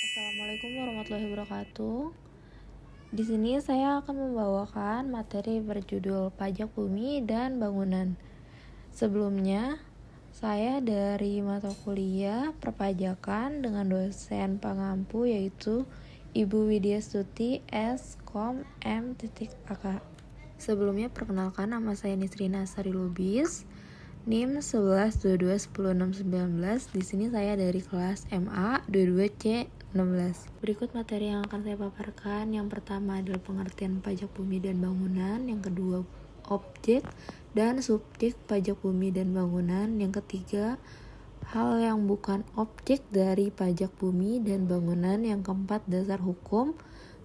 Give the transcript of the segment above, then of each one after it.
Assalamualaikum warahmatullahi wabarakatuh. Di sini saya akan membawakan materi berjudul Pajak Bumi dan Bangunan. Sebelumnya, saya dari mata kuliah Perpajakan dengan dosen pengampu yaitu Ibu Widya Stuti S.Com M.AK. Sebelumnya perkenalkan, nama saya Nisrina Sari Lubis, NIM 1122101619. Di sini saya dari kelas MA 22C16. Berikut materi yang akan saya paparkan. Yang pertama adalah pengertian pajak bumi dan bangunan, yang kedua objek dan subjek pajak bumi dan bangunan, yang ketiga hal yang bukan objek dari pajak bumi dan bangunan, yang keempat dasar hukum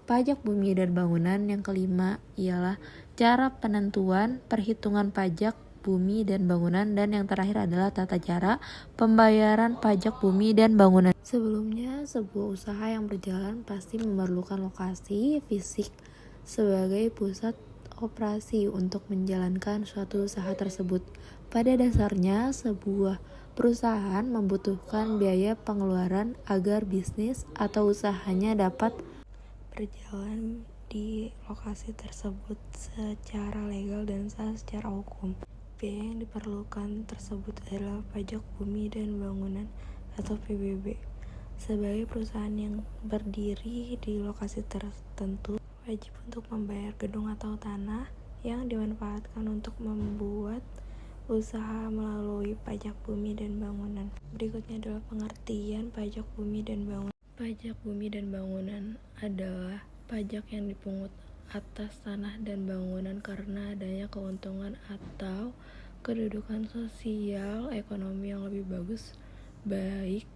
pajak bumi dan bangunan, yang kelima ialah cara penentuan perhitungan pajak bumi dan bangunan, dan yang terakhir adalah tata cara pembayaran pajak bumi dan bangunan. Sebelumnya, sebuah usaha yang berjalan pasti memerlukan lokasi fisik sebagai pusat operasi untuk menjalankan suatu usaha tersebut. Pada dasarnya, sebuah perusahaan membutuhkan biaya pengeluaran agar bisnis atau usahanya dapat berjalan di lokasi tersebut secara legal dan sah secara hukum. Biaya yang diperlukan tersebut adalah pajak bumi dan bangunan atau PBB. Sebagai perusahaan yang berdiri di lokasi tertentu, wajib untuk membayar gedung atau tanah yang dimanfaatkan untuk membuat usaha melalui pajak bumi dan bangunan. Berikutnya adalah pengertian pajak bumi dan bangunan. Pajak bumi dan bangunan adalah pajak yang dipungut atas tanah dan bangunan karena adanya keuntungan atau kedudukan sosial ekonomi yang lebih bagus, baik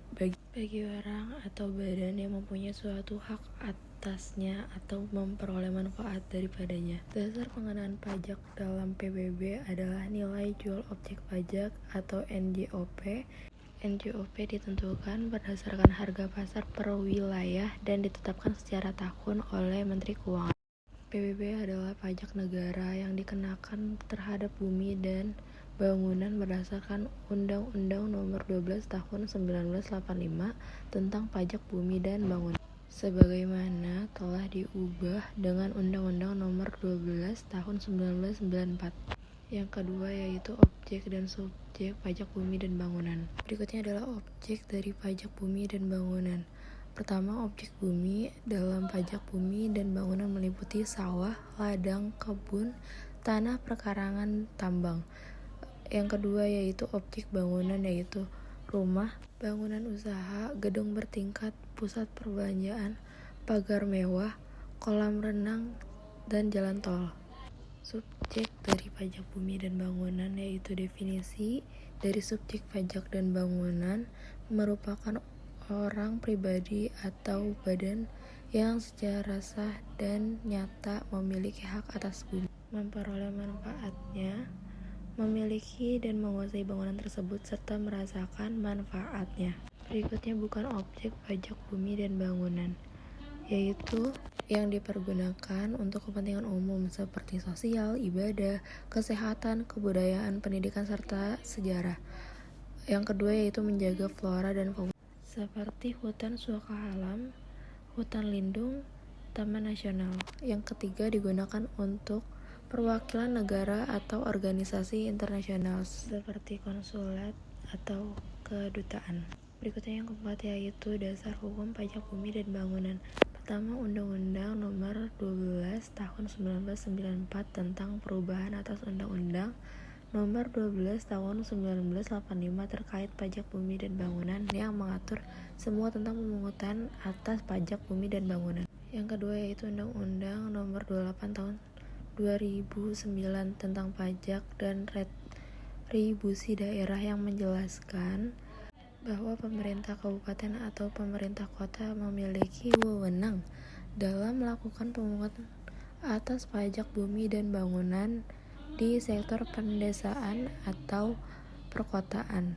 bagi orang atau badan yang mempunyai suatu hak atasnya atau memperoleh manfaat daripadanya. Dasar pengenaan pajak dalam PBB adalah nilai jual objek pajak atau NJOP. NJOP ditentukan berdasarkan harga pasar per wilayah dan ditetapkan secara tahun oleh Menteri Keuangan. PBB adalah pajak negara yang dikenakan terhadap bumi dan bangunan berdasarkan Undang-Undang Nomor 12 Tahun 1985 tentang Pajak Bumi dan Bangunan, sebagaimana telah diubah dengan Undang-Undang Nomor 12 Tahun 1994. Yang kedua yaitu objek dan subjek pajak bumi dan bangunan. Berikutnya adalah objek dari pajak bumi dan bangunan. Pertama, objek bumi dalam pajak bumi dan bangunan meliputi sawah, ladang, kebun, tanah perkarangan, tambang. Yang kedua yaitu objek bangunan yaitu rumah, bangunan usaha, gedung bertingkat, pusat perbelanjaan, pagar mewah, kolam renang, dan jalan tol. Subjek dari pajak bumi dan bangunan yaitu definisi dari subjek pajak dan bangunan merupakan orang pribadi atau badan yang secara sah dan nyata memiliki hak atas bumi, memperoleh manfaatnya, memiliki dan menguasai bangunan tersebut serta merasakan manfaatnya. Berikutnya bukan objek pajak bumi dan bangunan, yaitu yang dipergunakan untuk kepentingan umum seperti sosial, ibadah, kesehatan, kebudayaan, pendidikan, serta sejarah. Yang kedua yaitu menjaga flora dan fauna seperti hutan suaka alam, hutan lindung, taman nasional. Yang ketiga digunakan untuk perwakilan negara atau organisasi internasional seperti konsulat atau kedutaan. Berikutnya yang keempat yaitu dasar hukum pajak bumi dan bangunan. Pertama, Undang-Undang Nomor 12 Tahun 1994 tentang perubahan atas Undang-Undang Nomor 12 Tahun 1985 terkait pajak bumi dan bangunan yang mengatur semua tentang pemungutan atas pajak bumi dan bangunan. Yang kedua yaitu Undang-Undang Nomor 28 Tahun 2009 tentang pajak dan retribusi daerah yang menjelaskan bahwa pemerintah kabupaten atau pemerintah kota memiliki wewenang dalam melakukan pemungutan atas pajak bumi dan bangunan di sektor pedesaan atau perkotaan.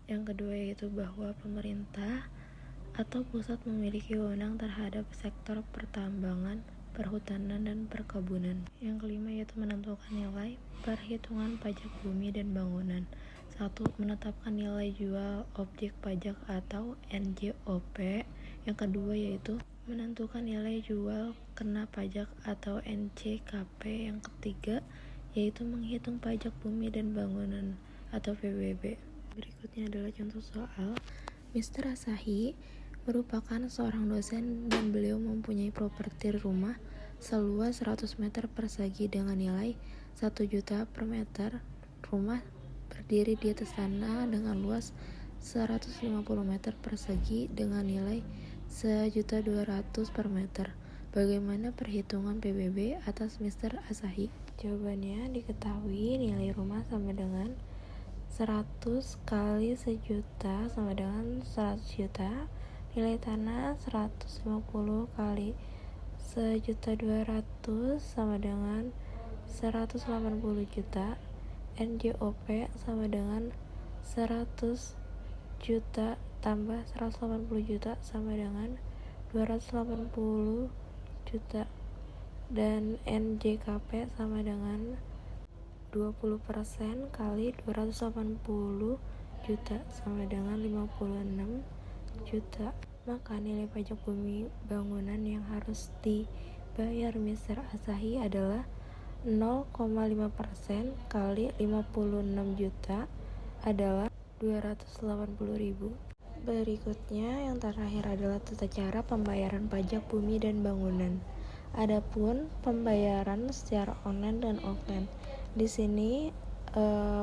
Yang kedua yaitu bahwa pemerintah atau pusat memiliki wewenang terhadap sektor pertambangan, perhutanan, dan perkebunan. Yang kelima yaitu menentukan nilai perhitungan pajak bumi dan bangunan. 1. Menetapkan nilai jual objek pajak atau NJOP Yang kedua yaitu menentukan nilai jual kena pajak atau NJKP. Yang ketiga yaitu menghitung pajak bumi dan bangunan atau PBB. Berikutnya adalah contoh soal. Mr. Asahi merupakan seorang dosen dan beliau mempunyai properti rumah seluas 100 meter persegi dengan nilai 1 juta per meter. Rumah berdiri di atas tanah dengan luas 150 meter persegi dengan nilai 1.200.000 per meter. Bagaimana perhitungan PBB atas Mr. Asahi? Jawabannya, diketahui nilai rumah sama dengan 100 kali 1 juta sama dengan 100 juta. Nilai tanah 150 kali 1.200.000 sama dengan 180 juta. NJOP sama dengan 100 juta tambah 180 juta sama dengan 280 juta, dan NJKP sama dengan 20% kali 280 juta sama dengan 56 juta. Maka nilai pajak bumi bangunan yang harus dibayar Mr. Asahi adalah 0,5% kali 56 juta adalah 280.000. Berikutnya yang terakhir adalah tata cara pembayaran pajak bumi dan bangunan. Adapun pembayaran secara online dan offline. Di sini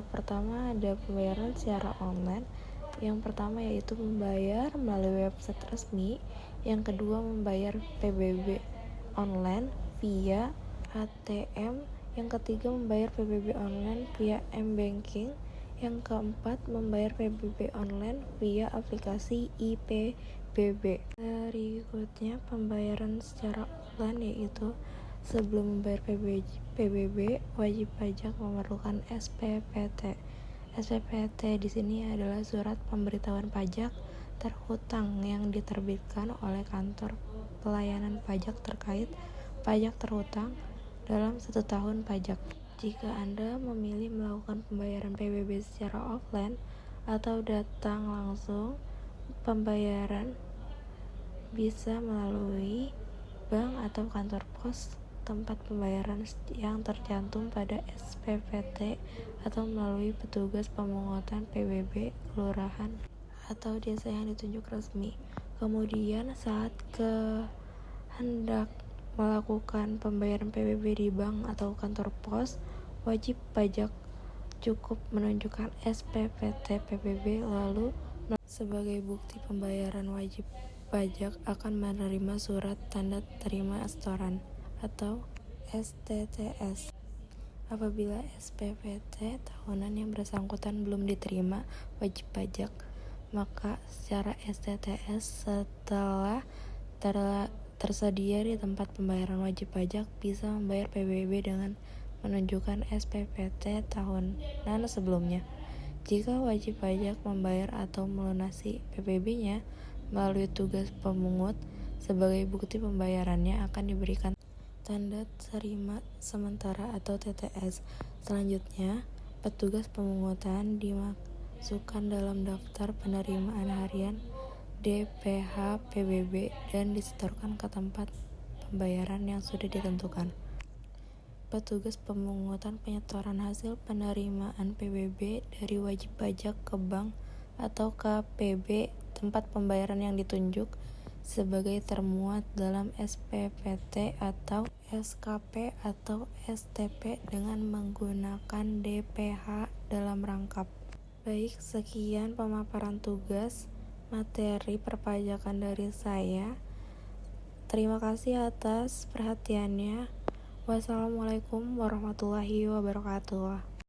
pertama ada pembayaran secara online. Yang pertama yaitu membayar melalui website resmi. Yang kedua membayar PBB online via ATM. Yang ketiga membayar PBB online via M-Banking. Yang keempat membayar PBB online via aplikasi IPBB. Berikutnya pembayaran secara offline, yaitu sebelum membayar PBB wajib pajak memerlukan SPPT. SPPT di sini adalah surat pemberitahuan pajak terhutang yang diterbitkan oleh kantor pelayanan pajak terkait pajak terhutang dalam 1 tahun pajak. Jika Anda memilih melakukan pembayaran PBB secara offline atau datang langsung, pembayaran bisa melalui bank atau kantor pos tempat pembayaran yang tercantum pada SPPT atau melalui petugas pemungutan PBB kelurahan atau desa yang ditunjuk resmi. Kemudian saat hendak melakukan pembayaran PBB di bank atau kantor pos, wajib pajak cukup menunjukkan SPPT PBB, lalu sebagai bukti pembayaran wajib pajak akan menerima surat tanda terima setoran atau STTS. Apabila SPPT tahunan yang bersangkutan belum diterima wajib pajak, maka secara STTS setelah tersedia di tempat pembayaran wajib pajak bisa membayar PBB dengan menunjukkan SPPT tahunan sebelumnya. Jika wajib pajak membayar atau melunasi PBB-nya melalui tugas pemungut, sebagai bukti pembayarannya akan diberikan tanda terima sementara atau TTS. Selanjutnya, petugas pemungutan dimasukkan dalam daftar penerimaan harian DPH PBB dan disetorkan ke tempat pembayaran yang sudah ditentukan. Petugas pemungutan penyetoran hasil penerimaan PBB dari wajib pajak ke bank atau KPB tempat pembayaran yang ditunjuk sebagai termuat dalam SPPT atau SKP atau STP dengan menggunakan DPH dalam rangkap. Baik, sekian pemaparan tugas materi perpajakan dari saya. Terima kasih atas perhatiannya. Wassalamualaikum warahmatullahi wabarakatuh.